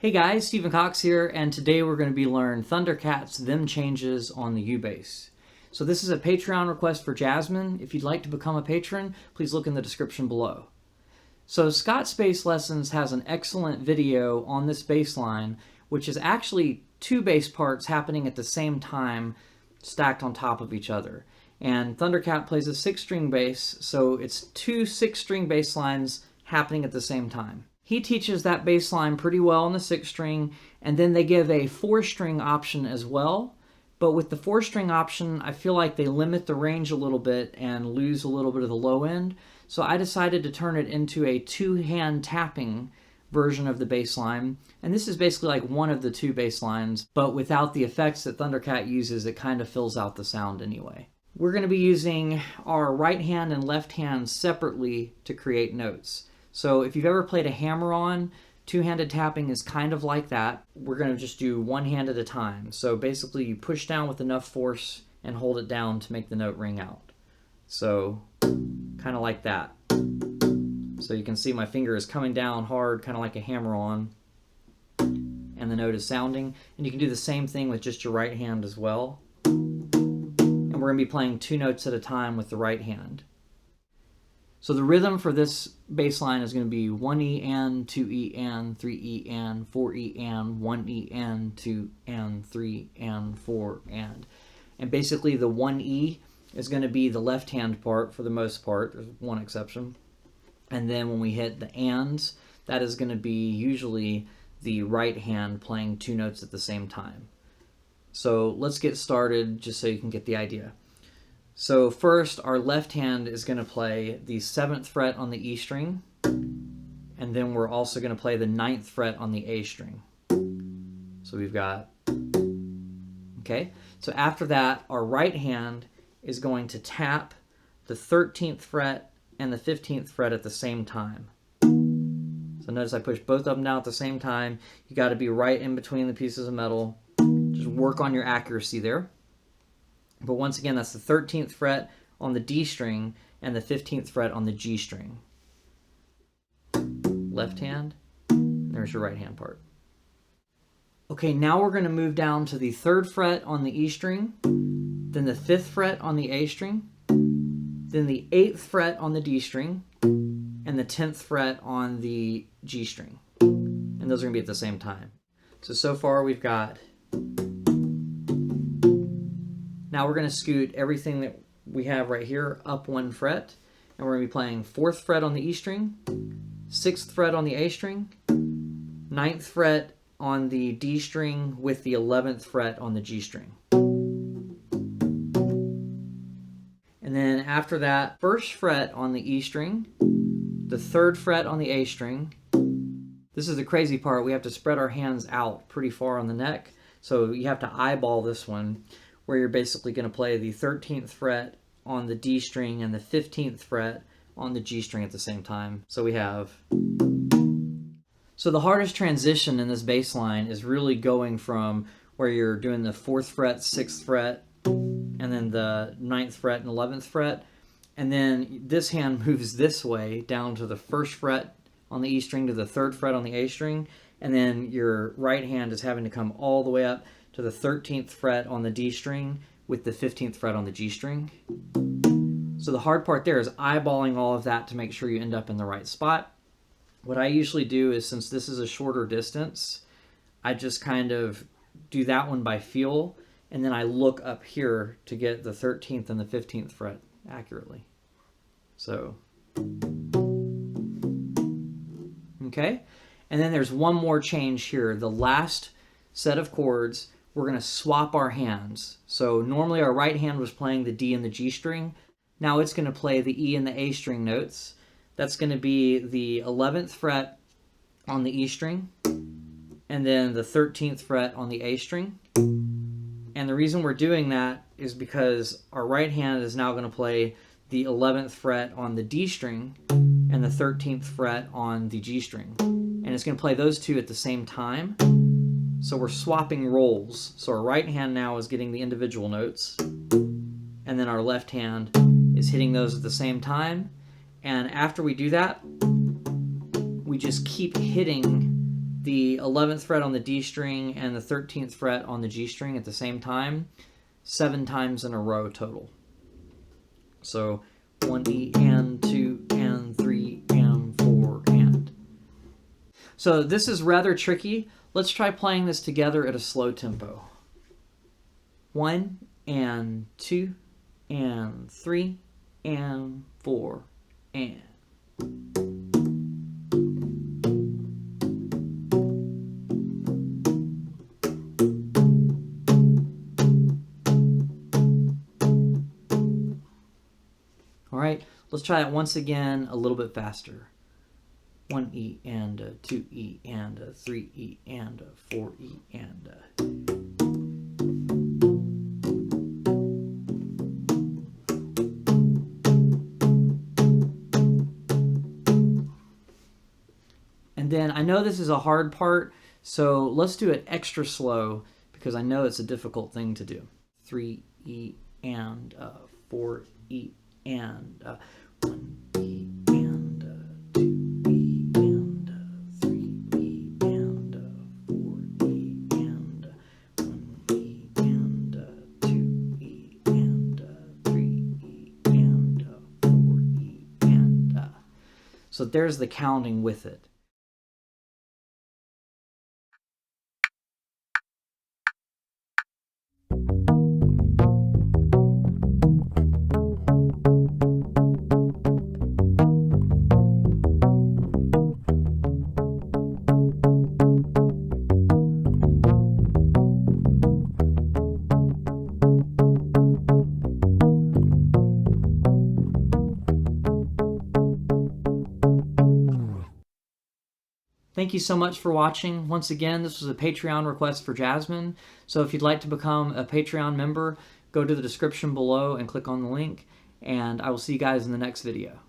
Hey guys, Stephen Cox here, and today we're going to be learning Thundercat's Them Changes on the U-Bass. So this is a Patreon request for Jasmine. If you'd like to become a patron, please look in the description below. So Scott's Bass Lessons has an excellent video on this bass line, which is actually two bass parts happening at the same time, stacked on top of each other. And Thundercat plays a 6-string bass, so it's two 6-string bass lines happening at the same time. He teaches that bass line pretty well on the 6-string, and then they give a 4-string option as well. But with the 4-string option, I feel like they limit the range a little bit and lose a little bit of the low end. So I decided to turn it into a 2-hand tapping version of the bass line. And this is basically like one of the two bass lines, but without the effects that Thundercat uses, it kind of fills out the sound anyway. We're going to be using our right hand and left hand separately to create notes. So if you've ever played a hammer-on, two-handed tapping is kind of like that. We're going to just do one hand at a time. So basically you push down with enough force and hold it down to make the note ring out. So kind of like that. So you can see my finger is coming down hard, kind of like a hammer-on, and the note is sounding. And you can do the same thing with just your right hand as well. And we're going to be playing 2 notes at a time with the right hand. So the rhythm for this bass line is going to be 1E and 2E and 3E and 4E and 1E and 2 and 3 and 4 and. And basically the 1E is going to be the left hand part for the most part. There's one exception. And then when we hit the ands, that is going to be usually the right hand playing 2 notes at the same time. So let's get started just so you can get the idea. So first, our left hand is going to play the 7th fret on the E string, and then we're also going to play the 9th fret on the A string. So we've got, okay? So after that, our right hand is going to tap the 13th fret and the 15th fret at the same time. So notice I push both of them down at the same time. You got to be right in between the pieces of metal. Just work on your accuracy there. But once again, that's the 13th fret on the D string and the 15th fret on the G string. Left hand, there's your right hand part. Okay, now we're going to move down to the 3rd fret on the E string, then the 5th fret on the A string, then the 8th fret on the D string, and the 10th fret on the G string. And those are going to be at the same time. So far we've got... Now we're going to scoot everything that we have right here up 1 fret, and we're going to be playing 4th fret on the E string, 6th fret on the A string, 9th fret on the D string with the 11th fret on the G string. And then after that, 1st fret on the E string, the 3rd fret on the A string. This is the crazy part. We have to spread our hands out pretty far on the neck, so you have to eyeball this one, where you're basically going to play the 13th fret on the D string and the 15th fret on the G string at the same time. So we have... So the hardest transition in this bass line is really going from where you're doing the 4th fret, 6th fret, and then the 9th fret and 11th fret. And then this hand moves this way down to the 1st fret on the E string to the 3rd fret on the A string. And then your right hand is having to come all the way up to the 13th fret on the D string with the 15th fret on the G string. So the hard part there is eyeballing all of that to make sure you end up in the right spot. What I usually do is, since this is a shorter distance, I just kind of do that one by feel, and then I look up here to get the 13th and the 15th fret accurately. So, okay? And then there's one more change here. The last set of chords, we're going to swap our hands. So normally our right hand was playing the D and the G string. Now it's going to play the E and the A string notes. That's going to be the 11th fret on the E string, and then the 13th fret on the A string. And the reason we're doing that is because our right hand is now going to play the 11th fret on the D string and the 13th fret on the G string. And it's going to play those two at the same time. So we're swapping roles. So our right hand now is getting the individual notes, and then our left hand is hitting those at the same time. And after we do that, we just keep hitting the 11th fret on the D string and the 13th fret on the G string at the same time 7 times in a row total. So 1 E and 2 and 3 and 4 and. So this is rather tricky. Let's try playing this together at a slow tempo. 1 and 2 and 3 and 4 and. All right, let's try it once again a little bit faster. 1 E and a 2 E and a 3 E and a 4 E and a. And then I know this is a hard part, so let's do it extra slow because I know it's a difficult thing to do. 3 E and 4 E and 1 E and 2 E and 3 E and 4 E and 1 E and 2 E and 3 E and 4 E and. So there's the counting with it. Thank you so much for watching. Once again, this was a Patreon request for Jasmine. So if you'd like to become a Patreon member, go to the description below and click on the link. And I will see you guys in the next video.